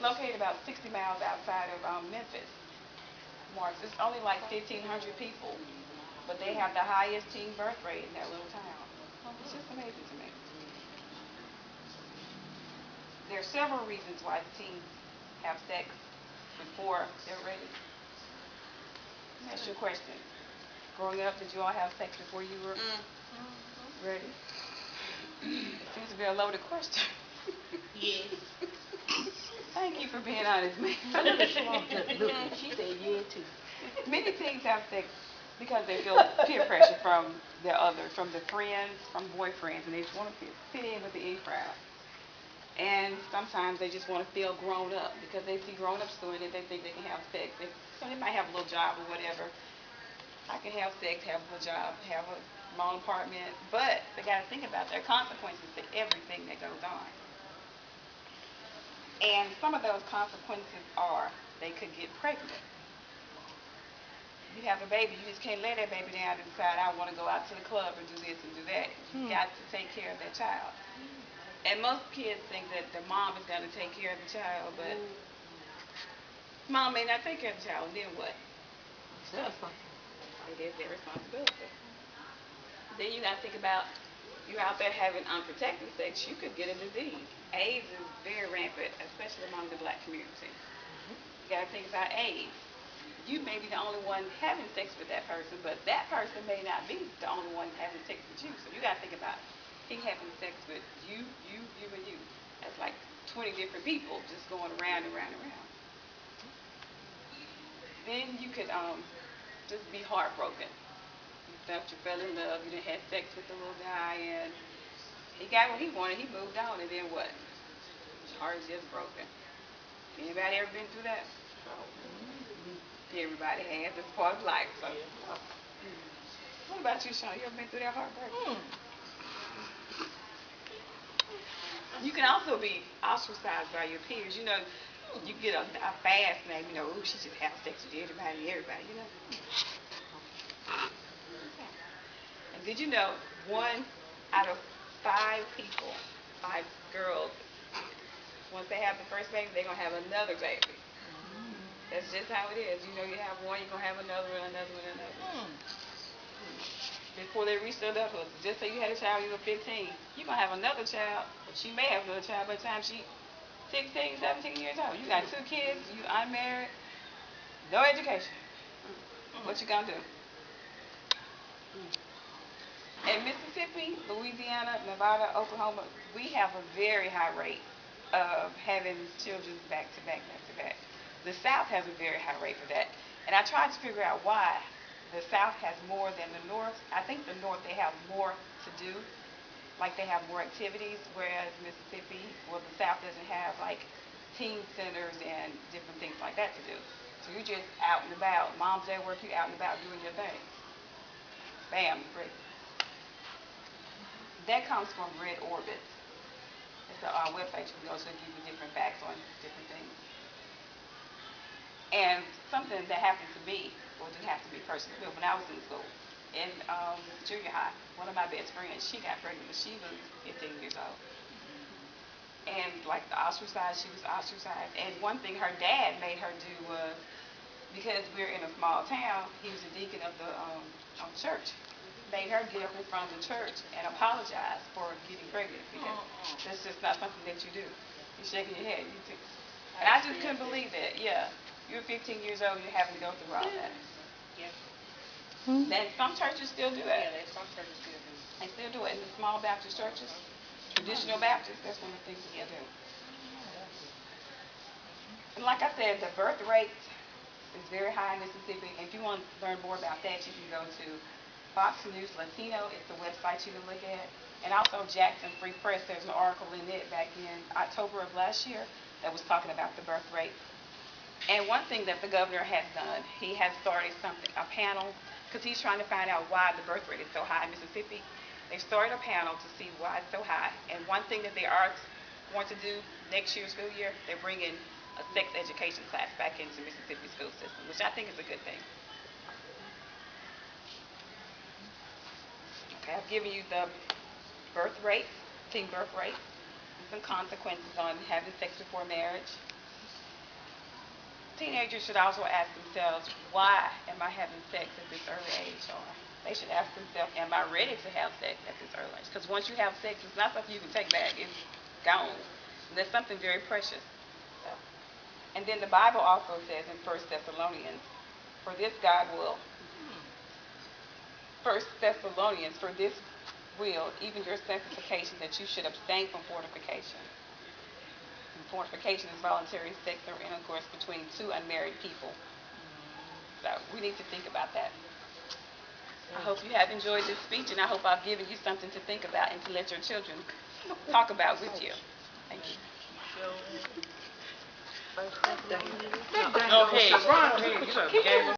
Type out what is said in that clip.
located about 60 miles outside of Memphis. Marks. It's only like 1,500 people, but they have the highest teen birth rate in that little town. It's just amazing to me. There are several reasons why teens have sex before they're ready. That's your question. Growing up, did you all have sex before you were ready? It seems to be a loaded question. Yes. Thank you for being honest, man. She said yeah too. Many teens have sex because they feel peer pressure from their others, from their friends, from boyfriends, and they just want to fit in with the in crowd. And sometimes they just want to feel grown up because they see grown ups doing it. They think they can have sex. So they might have a little job or whatever. I can have sex, have a little job, have my own apartment, but they got to think about their consequences to everything that goes on. And some of those consequences are they could get pregnant. You have a baby, you just can't lay that baby down and decide I want to go out to the club and do this and do that. You got to take care of that child. And most kids think that the mom is going to take care of the child, but mom may not take care of the child, and then what? It is their responsibility. Then you got to think about you're out there having unprotected sex, you could get a disease. AIDS is very rampant, especially among the black community. You got to think about AIDS. You may be the only one having sex with that person, but that person may not be the only one having sex with you. So you got to think about he having sex with you, and you. That's like 20 different people just going around and around and around. Then you could just be heartbroken. You felt you fell in love, you done had sex with the little guy, and he got what he wanted, he moved on, and then what? His heart is just broken. Anybody ever been through that? Everybody has. It's part of life. So, what about you, Sean? You ever been through that heartbreak? You can also be ostracized by your peers. You know, you get a fast name. You know, ooh, she just have sex with everybody and everybody. You know. And did you know 1 out of 5 people, 5 girls, once they have the first baby, they're gonna have another baby. That's just how it is. You know, you have one, you're going to have another one, another one, another one. Before they reach their adulthood. Just say you had a child when you were 15. You're going to have another child. She may have another child by the time she's 16, 17 years old. You got 2 kids, you unmarried, no education. What you going to do? In Mississippi, Louisiana, Nevada, Oklahoma, we have a very high rate of having children back to back, back to back. The South has a very high rate for that. And I tried to figure out why the South has more than the North. I think the North, they have more to do. Like they have more activities, whereas Mississippi, well, the South doesn't have like teen centers and different things like that to do. So you're just out and about. Mom's at work, you're out and about doing your thing. Bam, great. That comes from Red Orbit. It's a website you can go to and give you different facts on different things. And something that happened to me, well, it didn't have to be personal, but when I was in school, in junior high, one of my best friends, she got pregnant when she was 15 years old. And like the ostracized, she was ostracized. And one thing her dad made her do was, because we're in a small town, he was a deacon of the church, made her get up in front of the church and apologize for getting pregnant because that's just not something that you do. You're shaking your head. You too. And I just couldn't believe that. Yeah. You're 15 years old, you're having to go through all that. Yeah. Then some churches still do Yeah, that. some churches still do. They still do it in the small Baptist churches. Traditional Baptists, that's one of the things they do. And like I said, the birth rate is very high in Mississippi. If you want to learn more about that, you can go to Fox News Latino. It's the website you can look at. And also Jackson Free Press, there's an article in it back in October of last year that was talking about the birth rate. And one thing that the governor has done, he has started a panel, because he's trying to find out why the birth rate is so high in Mississippi. They started a panel to see why it's so high. And one thing that they are going to do next year's school year, they're bringing a sex education class back into Mississippi school system, which I think is a good thing. Okay, I've given you the birth rate, teen birth rate, and some consequences on having sex before marriage. teenagers should also ask themselves, why am I having sex at this early age? Or they should ask themselves, am I ready to have sex at this early age? Because once you have sex, it's not something you can take back. It's gone. And that's something very precious. So. And then the Bible also says in 1 Thessalonians, for this God will, 1 Thessalonians, for this will, even your sanctification, that you should abstain from fornication. And fornication is voluntary sex or intercourse between two unmarried people. So we need to think about that. I hope you have enjoyed this speech, and I hope I've given you something to think about and to let your children talk about with you. Thank you. Go ahead.